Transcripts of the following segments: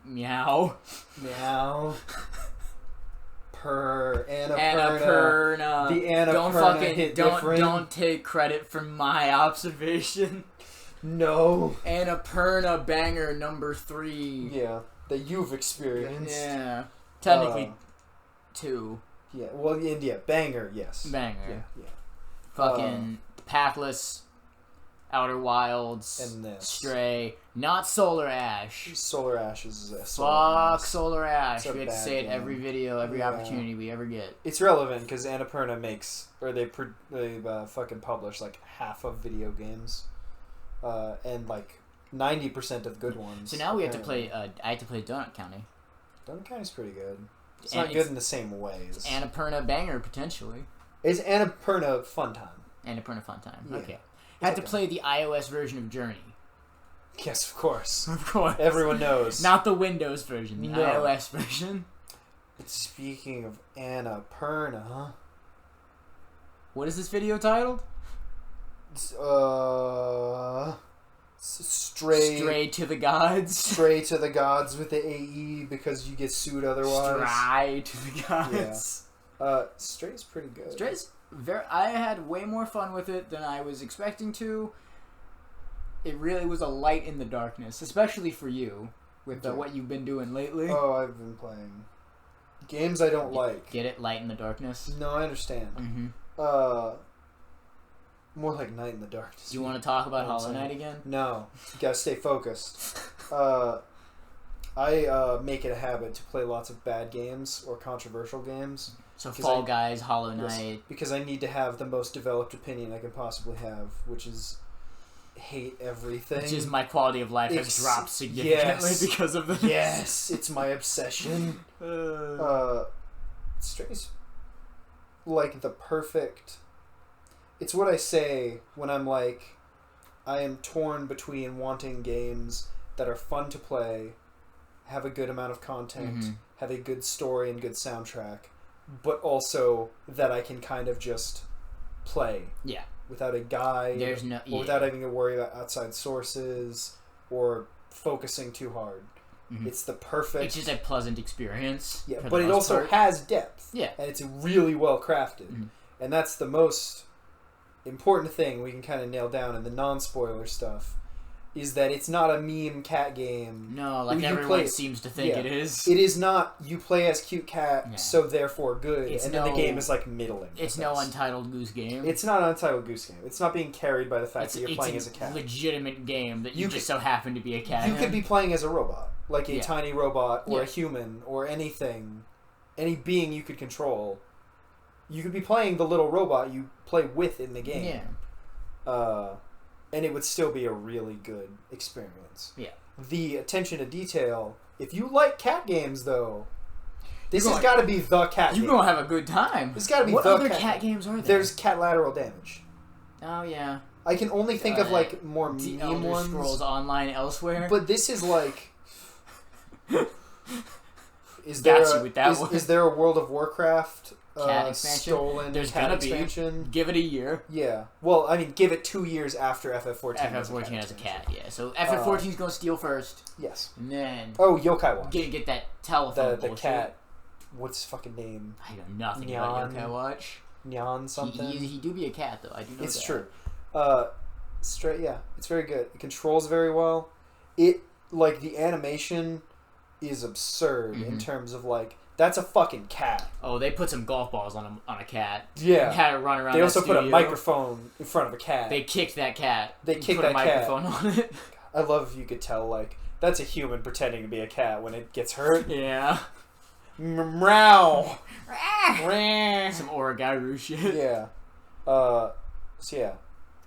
Meow. Meow. Purr. Annapurna. The Annapurna hit different. Don't take credit for my observation. No. Annapurna banger number 3. Yeah, that you've experienced. Yeah. Technically, 2. Yeah, well, yeah, banger, yes. Banger. Yeah. Fucking Pathless, Outer Wilds, and this. Stray, not Solar Ash. Solar Ash is a Fuck Solar Ash. It's a We have to bad say it game. every video, every opportunity we ever get. It's relevant because Annapurna makes, or they fucking publish like half of video games, and like 90% of good ones. So now we have to play. I have to play Donut County. Donut County's pretty good. It's And not good in the same ways. Annapurna banger potentially. It's Annapurna fun time. Annapurna fun time. Yeah. Okay. Had to play the iOS version of Journey. Yes, of course. Of course. Everyone knows. Not the Windows version, the No. iOS version. But speaking of Annapurna, What is this video titled? Stray to the Gods. Stray to the Gods with the AE because you get sued otherwise. Stray to the Gods. Stray's pretty good. Stray's I had way more fun with it than I was expecting to. It really was a light in the darkness, especially for you, with what you've been doing lately. Oh, I've been playing games I don't like. Get it? Light in the darkness? No, I understand. Mm-hmm. More like Night in the Darkness. Do you want to talk about Hollow Knight again? No. You gotta stay focused. I make it a habit to play lots of bad games or controversial games. So Fall Guys, Hollow Knight. Yes, because I need to have the most developed opinion I can possibly have, which is hate everything. Which is my quality of life has dropped significantly because of this. Yes, it's my obsession. Stray's like the perfect... It's what I say when I'm like, I am torn between wanting games that are fun to play, have a good amount of content, have a good story and good soundtrack, but also that I can kind of just play. Yeah. Without a guide, or without having to worry about outside sources, or focusing too hard. It's the perfect... It's just a pleasant experience. Yeah, but it also has depth. Yeah. And it's really well crafted. And that's the most important thing we can kind of nail down in the non-spoiler stuff, is that it's not a meme cat game. No, like everyone seems to think it is. It is not, you play as cute cat, so therefore good, and then the game is like middling. It's no Untitled Goose Game. It's not an Untitled Goose Game. It's not being carried by the fact that you're playing as a cat. It's a legitimate game that you just so happen to be a cat. You could be playing as a robot, like a tiny robot, or a human, or anything, any being you could control. You could be playing the little robot you play with in the game. Yeah. And it would still be a really good experience. Yeah. The attention to detail, if you like cat games, though, this has got to be the cat game. You're going to have a good time. It's got to be what the other cat games are there? There's Cat Lateral Damage. Oh, yeah. I can only think of, like, more meme Elder ones. Scrolls Online Elsewhere. But this is, like... Is there a World of Warcraft... cat expansion. There's gonna be. Give it a year. Yeah. Well, I mean, give it 2 years after FF14. FF14 has a cat. Yeah. So FF14 is gonna steal first. Yes. And then. Oh, Yokai Watch. Get that telephone. The cat. What's his fucking name? I know nothing about Yokai Watch. Nyan something. He do be a cat though. I do know it's that. True. Straight. Yeah. It's very good. It controls very well. It like the animation is absurd in terms of like. That's a fucking cat. Oh, they put some golf balls on a cat. Yeah. And had it run around. They also put a microphone in front of a cat. They kicked that cat. They kicked that cat. Put a microphone on it. I love if you could tell, like, that's a human pretending to be a cat when it gets hurt. Yeah. Meow. Some Origairu shit. Yeah. So yeah.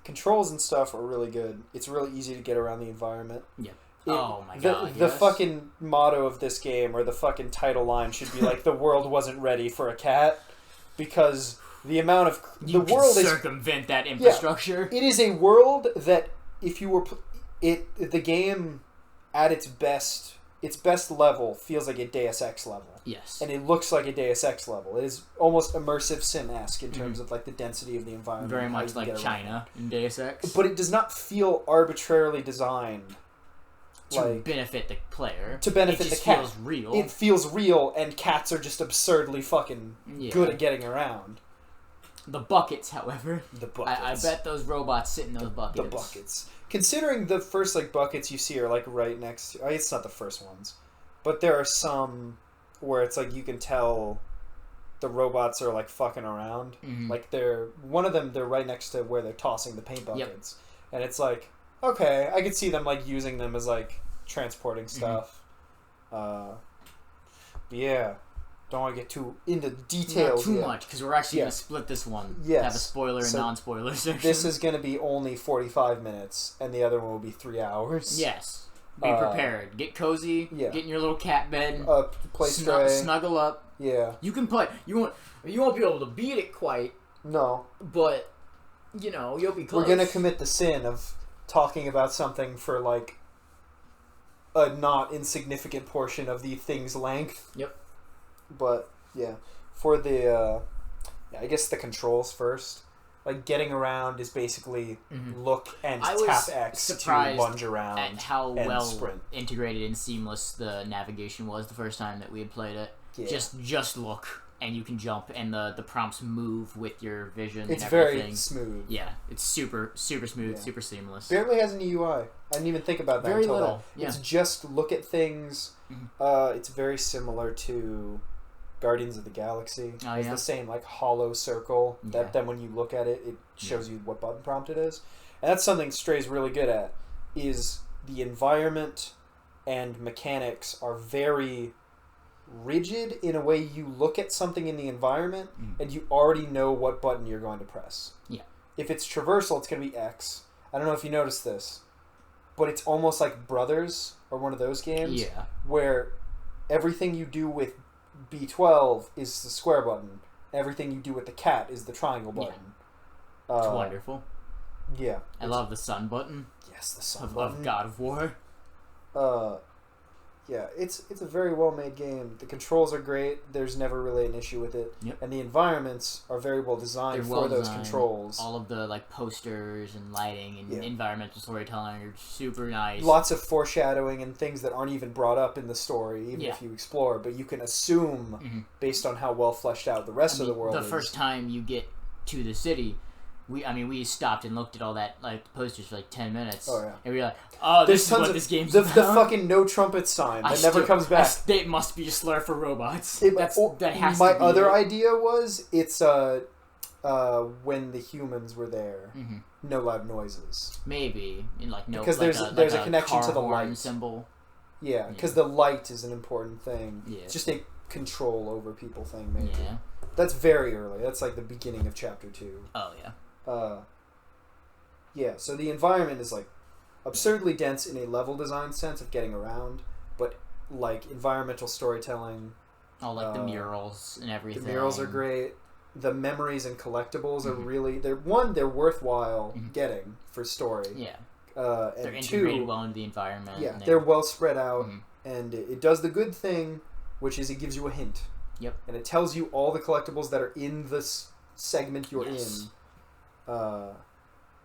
Controls and stuff are really good. It's really easy to get around the environment. Yeah. Oh my god. The fucking motto of this game, or the fucking title line, should be like, the world wasn't ready for a cat. Because the amount of... You can circumvent that infrastructure. Yeah, it is a world that, if you were... The game, at its best level, feels like a Deus Ex level. Yes. And it looks like a Deus Ex level. It is almost immersive sim-esque in terms of like the density of the environment. Very much like China in Deus Ex. But it does not feel arbitrarily designed. to benefit the player. To benefit the cat. It feels real. It feels real, and cats are just absurdly fucking good at getting around. The buckets, however. The buckets. I bet those robots sit in those buckets. The buckets. Considering the first buckets you see are right next to... It's not the first ones. But there are some where it's you can tell the robots are fucking around. Mm-hmm. One of them, they're right next to where they're tossing the paint buckets. Yep. And it's okay, I could see them using them as transporting stuff. Mm-hmm. Yeah. Don't want to get too into the details. Not too much, because we're actually going to split this one. Yes. Have a spoiler and non-spoiler section. This is going to be only 45 minutes, and the other one will be 3 hours. Yes. Be prepared. Get cozy. Yeah. Get in your little cat bed. Play Stray. Snuggle up. Yeah. You can play. You won't be able to beat it quite. No. But, you'll be close. We're going to commit the sin of talking about something for, a not insignificant portion of the thing's length. Yep. But, yeah. For the, I guess the controls first. Getting around is basically look and tap X to lunge around at how and well sprint. Integrated and seamless the navigation was the first time that we had played it. Yeah. Just look, and you can jump, and the prompts move with your vision. It's and everything. Very smooth. Yeah, it's super smooth, super seamless. Barely has any UI. I didn't even think about that very until little. That. Yeah. It's just look at things. Mm-hmm. It's very similar to Guardians of the Galaxy. Oh, it's the same hollow circle that then when you look at it, it shows you what button prompt it is. And that's something Stray's really good at, is the environment and mechanics are very rigid in a way you look at something in the environment and you already know what button you're going to press. Yeah. If it's traversal, it's going to be X. I don't know if you noticed this, but it's almost like Brothers or one of those games where everything you do with B12 is the square button. Everything you do with the cat is the triangle button. Yeah. It's wonderful. Yeah. I love the sun button. Yes, the sun button. Of God of War. Yeah, it's a very well made game. The controls are great. There's never really an issue with it. Yep. And the environments are very well designed for those controls. All of the posters and lighting and environmental storytelling are super nice. Lots of foreshadowing and things that aren't even brought up in the story, even if you explore, but you can assume based on how well fleshed out the rest of the world is. The first time you get to the city, we stopped and looked at all that the posters for 10 minutes. Oh yeah. And we were like, oh, this is what this game's about. The fucking no trumpet sign that never comes back. It must be a slur for robots. That has to be my other idea was it's when the humans were there, no loud noises. Maybe because there's a connection to the light symbol. Yeah, because the light is an important thing. Yeah. It's just a control over people thing. Maybe. Yeah. That's very early. That's the beginning of chapter 2. Oh yeah. So the environment is absurdly dense in a level design sense of getting around, but environmental storytelling. Oh, the murals and everything. The murals are great. The memories and collectibles are really they're worthwhile getting for story. Yeah. And they're integrated well into the environment. Yeah, they're well spread out, and it does the good thing, which is it gives you a hint. Yep. And it tells you all the collectibles that are in this segment you're in.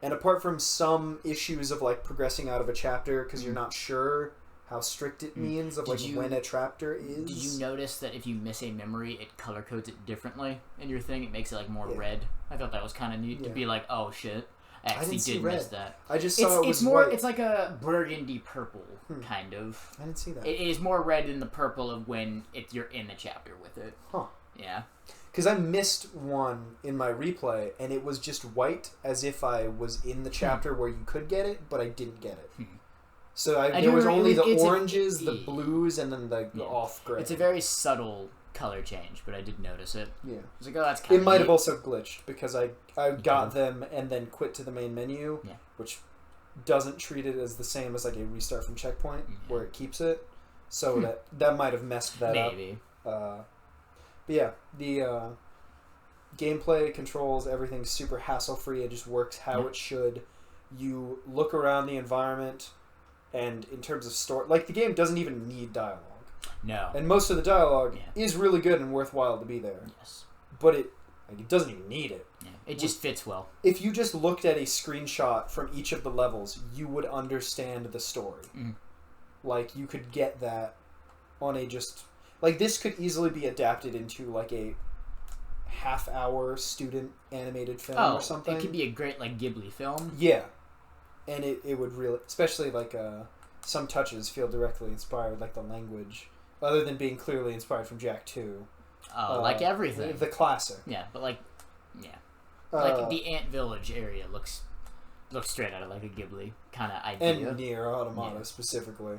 And apart from some issues of progressing out of a chapter because you're not sure how strict it means of when a chapter is. Did you notice that if you miss a memory, it color codes it differently in your thing? It makes it more red. I thought that was kind of neat to be oh shit. I actually did miss that. I just saw it was more. white. It's like a burgundy purple kind of. I didn't see that. It is more red than the purple of when you're in the chapter with it. Huh. Yeah. Because I missed one in my replay, and it was just white, as if I was in the chapter where you could get it, but I didn't get it. So there was only the oranges, the blues, and then the off gray. It's a very subtle color change, but I did notice it. Yeah. I was like, oh, that's kind of It might have also glitched, because I got them and then quit to the main menu, which doesn't treat it as the same as a restart from checkpoint, where it keeps it. So that might have messed that up. Maybe. But yeah, the gameplay, controls, everything's super hassle-free. It just works how it should. You look around the environment, and in terms of story... the game doesn't even need dialogue. No. And most of the dialogue is really good and worthwhile to be there. Yes. But it doesn't even need it. Yeah. It just fits well. If you just looked at a screenshot from each of the levels, you would understand the story. like you could get that on a just like this could easily be adapted into like a half-hour student animated film or something. It could be a great like Ghibli film. Yeah, and it would really, especially like some touches feel directly inspired, like the language, other than being clearly inspired from Jack 2. Like everything. The classic. Yeah, but like the Ant Village area looks straight out of like a Ghibli kind of idea. And Nier Automata specifically.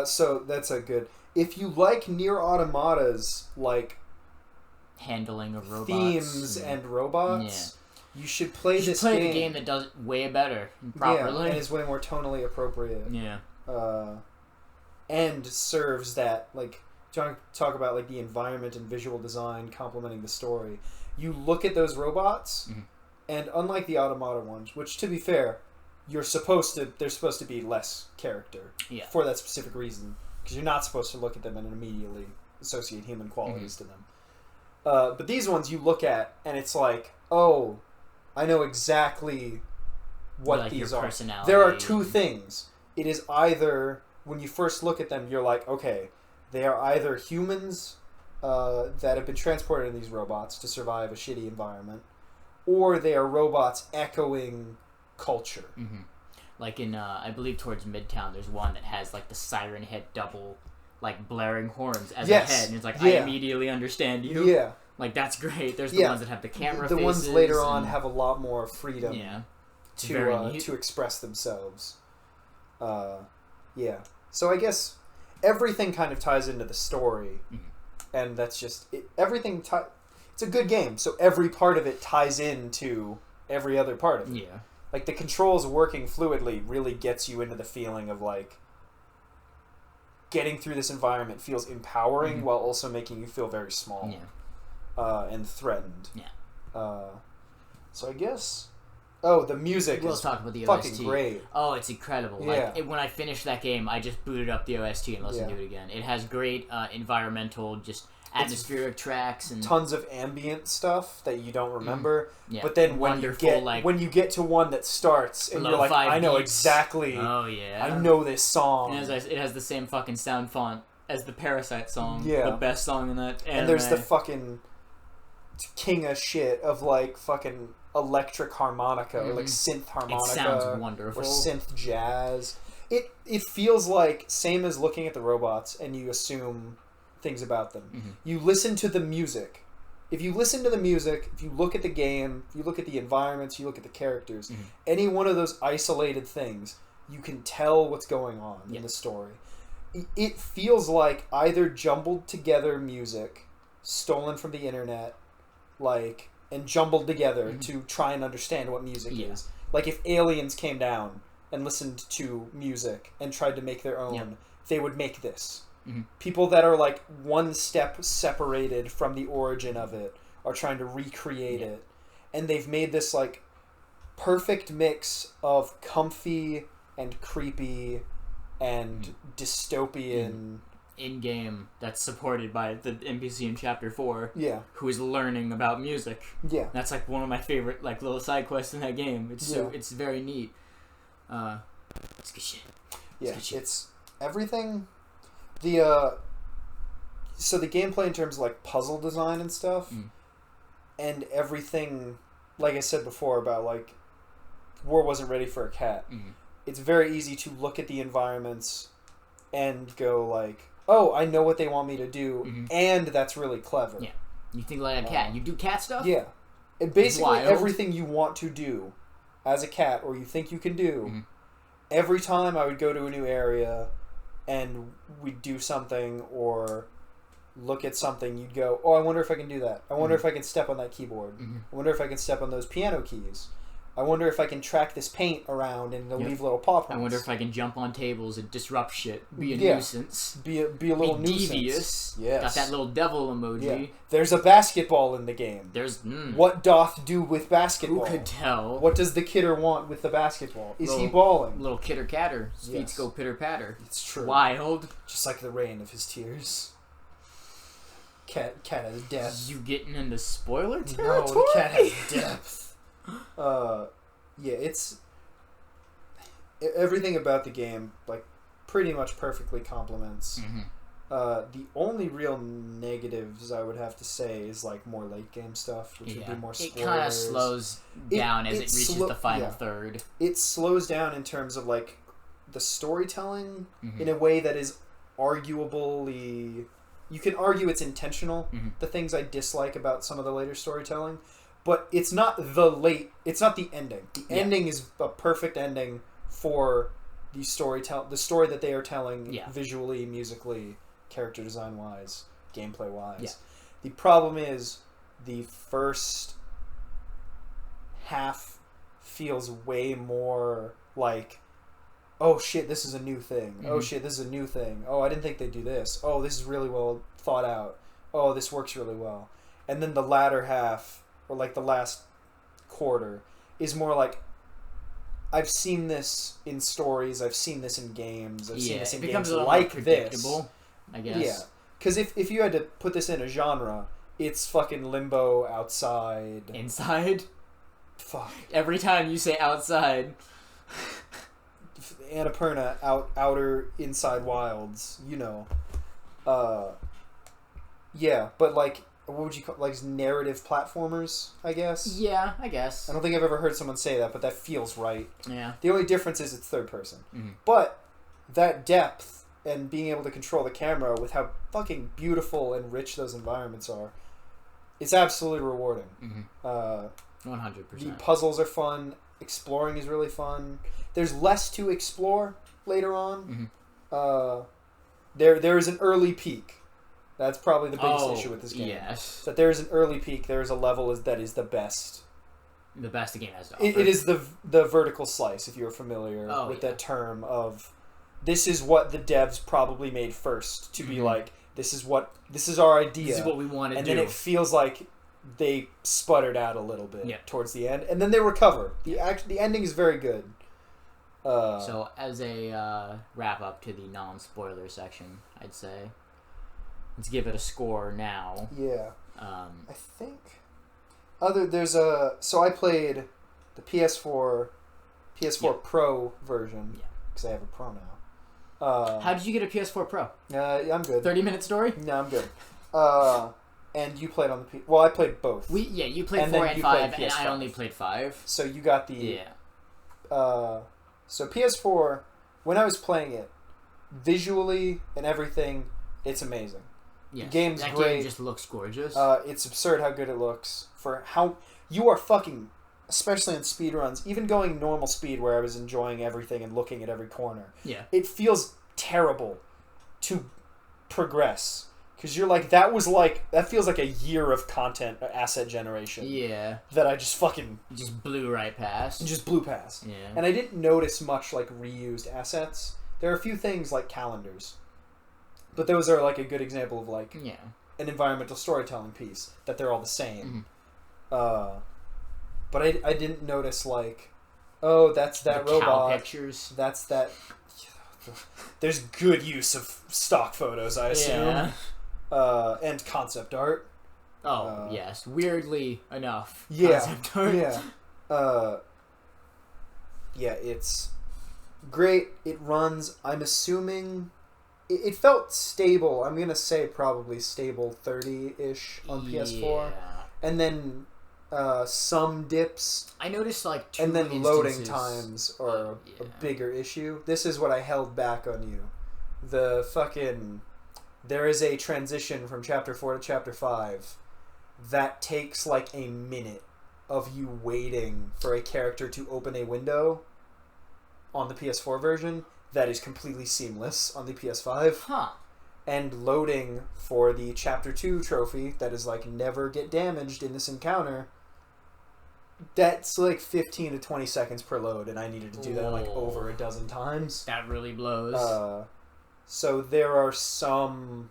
So that's a good. If you like Nier Automata's like handling of robots, themes and robots, you should play this game. Play the game that does it way better and properly. And is way more tonally appropriate. Yeah. And serves that like talk about like the environment and visual design complementing the story. You look at those robots, and unlike the Automata ones, which to be fair, they're supposed to be less character for that specific reason, because you're not supposed to look at them and immediately associate human qualities to them. But these ones you look at and it's like, oh, I know exactly what like these your are. Personality. There are two things. It is either when you first look at them, you're like, okay, they are either humans that have been transported in these robots to survive a shitty environment, or they are robots echoing culture. Mm-hmm. Like in, I believe towards Midtown, there's one that has like the siren head double, like blaring horns as a head, and it's like, I immediately understand you. Yeah. Like that's great. There's the ones that have the camera faces. The ones later on have a lot more freedom to express themselves. So I guess everything kind of ties into the story, and that's just it. Everything. It's a good game, so every part of it ties into every other part of it. Yeah. Like the controls working fluidly really gets you into the feeling of like getting through this environment feels empowering while also making you feel very small and threatened. Yeah. So I guess. Oh, the music is talk about the fucking OST. great. Oh, it's incredible. Yeah. Like when I finished that game, I just booted up the OST and listened to it again. It has great environmental, just atmospheric tracks and tons of ambient stuff that you don't remember. Yeah. But then when you get to one that starts and you're like, I know exactly. Oh yeah. I know this song. And it has the same fucking sound font as the Parasite song. Yeah. The best song in that anime. And there's the fucking king of shit of like fucking electric harmonica or like synth harmonica. It sounds wonderful. Or synth jazz. It feels like same as looking at the robots and you assume things about them. You listen to the music. If you listen to the music, if you look at the game, if you look at the environments, you look at the characters, any one of those isolated things, you can tell what's going on in the story. It feels like either jumbled together music, stolen from the internet, like, and jumbled together to try and understand what music is. Like if aliens came down and listened to music and tried to make their own, they would make this. People that are like one step separated from the origin of it are trying to recreate it, and they've made this like perfect mix of comfy and creepy and dystopian in game that's supported by the NPC in Chapter 4. Yeah, who is learning about music. Yeah, that's like one of my favorite like little side quests in that game. It's it's very neat. It's good shit. It's everything. So the gameplay in terms of like puzzle design and stuff, and everything, like I said before about like war wasn't ready for a cat. It's very easy to look at the environments and go like, oh, I know what they want me to do, and that's really clever. Yeah, you think like a cat. You do cat stuff. Yeah, and basically everything you want to do as a cat or you think you can do. Every time I would go to a new area and we'd do something or look at something, you'd go, oh, I wonder if I can do that. I wonder if I can step on that keyboard. I wonder if I can step on those piano keys. I wonder if I can track this paint around and it'll leave little paw prints. I wonder if I can jump on tables and disrupt shit. Be a nuisance. Be a little nuisance. Devious. Yes. Got that little devil emoji. Yeah. There's a basketball in the game. What doth do with basketball? Who could tell? What does the kidder want with the basketball? Is he balling? Little kitter catter. His feet go pitter patter. It's true. Wild. Just like the rain of his tears. Cat has depth. You getting into spoiler territory? No, the cat has depth. It's everything about the game. Like pretty much perfectly complements. Mm-hmm. The only real negatives I would have to say is like more late game stuff, which would be more spoilers. It kind of slows down as it reaches the final third. It slows down in terms of like the storytelling Mm-hmm. in a way that is arguably, you can argue it's intentional. Mm-hmm. The things I dislike about some of the later storytelling, but it's not the ending. The ending is a perfect ending for the story that they are telling visually, musically, character design wise, gameplay wise. Yeah. The problem is the first half feels way more like, oh shit, this is a new thing. Mm-hmm. Oh shit, this is a new thing. Oh, I didn't think they'd do this. Oh, this is really well thought out. Oh, this works really well. And then the latter half, or like the last quarter, is more like, I've seen this in stories, I've seen this in games, I've seen this in games like this. I guess. Yeah. Because if you had to put this in a genre, it's fucking Limbo, Outside. Inside? Fuck. Every time you say outside. Annapurna, Outer, Inside Wilds, you know. Yeah, but like, what would you call, like, narrative platformers, I guess? Yeah, I guess. I don't think I've ever heard someone say that, but that feels right. Yeah. The only difference is it's third person. Mm-hmm. But that depth and being able to control the camera with how fucking beautiful and rich those environments are, it's absolutely rewarding. Mm-hmm. 100%. The puzzles are fun. Exploring is really fun. There's less to explore later on. Mm-hmm. There is an early peak. That's probably the biggest issue with this game. Yes. That there is an early peak. There is a level that is the best. The best the game has to offer. It is the vertical slice, if you're familiar with that term of, this is what the devs probably made first to be like, this is our idea. This is what we want to do. And then it feels like they sputtered out a little bit towards the end, and then they recover. The ending is very good. So as a wrap up to the non-spoiler section, I'd say, let's give it a score now. Yeah. I think so I played the PS4 Pro version because I have a Pro now. How did you get a PS4 Pro? I'm good. 30-minute story? No, I'm good. And you played on the well, I played both. You played 4 and 5, and I only played 5. So you got the so PS4, when I was playing it, visually and everything, it's amazing. Yes. The game's that great. Game just looks gorgeous. It's absurd how good it looks for how you are fucking, especially in speedruns, even going normal speed where I was enjoying everything and looking at every corner. Yeah. It feels terrible to progress. Because you're like, that feels like a year of content, asset generation. Yeah. That I just fucking... Just blew right past. Just blew past. Yeah. And I didn't notice much, like, reused assets. There are a few things, like calendars. But those are, like, a good example of, like, an environmental storytelling piece. That they're all the same. Mm-hmm. But I didn't notice, like, oh, that's that robot. Cow pictures. That's that... There's good use of stock photos, I assume. Yeah. And concept art. Oh, yes. Weirdly enough. Yeah. Concept art. Yeah. Yeah, it's great. It runs, I'm assuming... It felt stable. I'm going to say probably stable 30-ish on PS4. And then some dips. I noticed like 2 and then instances. Loading times are a bigger issue. This is what I held back on you. The fucking... There is a transition from Chapter 4 to Chapter 5 that takes like a minute of you waiting for a character to open a window on the PS4 version that is completely seamless on the PS5. Huh. And loading for the Chapter 2 trophy that is like never get damaged in this encounter, that's like 15 to 20 seconds per load, and I needed to do that like over a dozen times. That really blows. So there are some,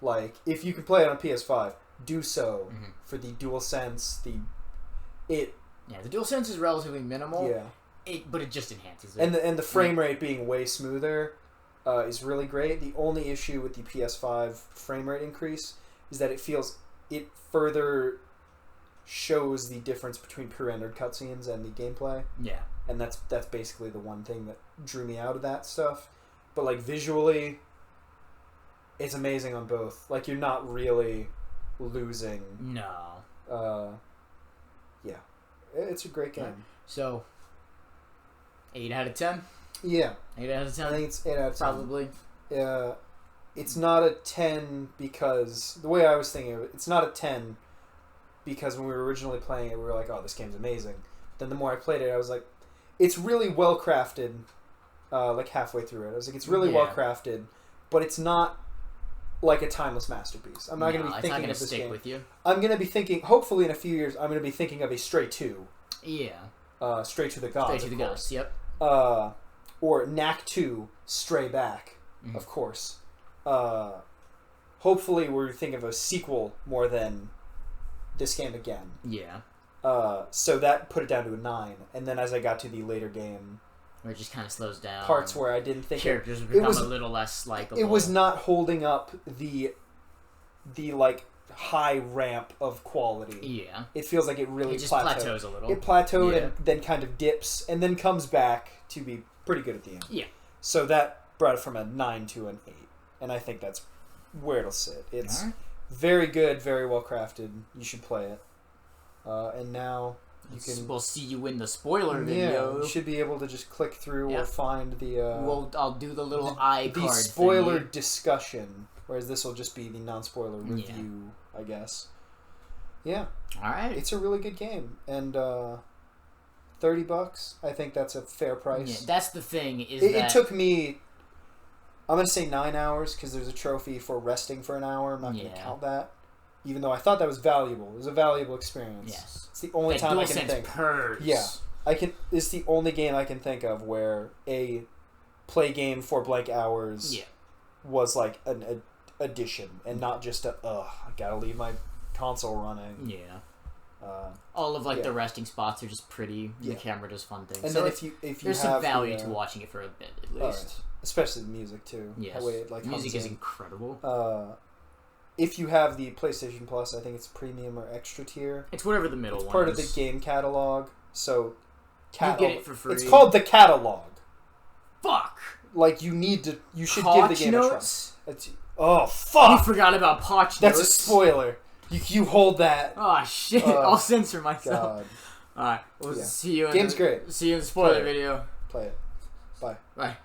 like, if you can play it on PS5, do so for the DualSense. The DualSense is relatively minimal. Yeah. But it just enhances it. And the frame rate being way smoother is really great. The only issue with the PS5 frame rate increase is that it further shows the difference between pre-rendered cutscenes and the gameplay. Yeah. And that's basically the one thing that drew me out of that stuff. but like visually, it's amazing on both. Like you're not really losing. No. Yeah, it's a great game. So, 8 out of 10. Yeah, 8 out of 10. I think it's 8 out of 10. Probably. It's not a 10 because the way I was thinking of it, it's not a 10 because when we were originally playing it, we were like, "Oh, this game's amazing." Then the more I played it, I was like, "It's really well crafted." Like halfway through it, I was like, "It's really well crafted," but it's not like a timeless masterpiece. I'm not going to be thinking of this game. With you. I'm going to be thinking. Hopefully, in a few years, I'm going to be thinking of a Stray 2. Yeah. Stray to the Gods. Stray to the Gods. Yep. Or Knack 2, Stray Back, of course. Hopefully we're thinking of a sequel more than this game again. Yeah. So that put it down to a 9. And then as I got to the later game... Where it just kind of slows down. Parts where I didn't think... Characters become a little less likable. It was not holding up the like, high ramp of quality. Yeah. It feels like it really just plateaus a little. It plateaued and then kind of dips and then comes back to be pretty good at the end. Yeah. So that brought it from a 9 to an 8. And I think that's where it'll sit. It's very good, very well crafted. You should play it. And now you can... We'll see you in the spoiler video. Yeah, you should be able to just click through or find the... I'll do the little iCard the spoiler discussion, whereas this will just be the non-spoiler review, I guess. Yeah. Alright. It's a really good game. And $30, I think that's a fair price. Yeah, that's the thing, it took me... I'm going to say 9 hours because there's a trophy for resting for an hour. I'm not going to count that. Even though I thought that was valuable. It was a valuable experience. Yes. It's the only time I can think. Purrs. Yeah. It's the only game I can think of where a play game for blank hours was like an addition and not just I gotta leave my console running. Yeah. All of the resting spots are just pretty. The camera does fun things. And so then if you there's some value to watching it for a bit at least. Right. Especially the music too. Yes. The way it, music is incredible. If you have the PlayStation Plus, I think it's premium or extra tier. It's whatever the middle one is. It's part of the game catalog, so you get it for free. It's called the catalog. Fuck. Like you should Potch give the game notes? a try. Oh fuck! You forgot about Potch That's notes. a spoiler. You hold that. Oh shit! I'll censor myself. God. All right. We'll see you. Game's great. See you in the spoiler video. Play it. Bye. Bye.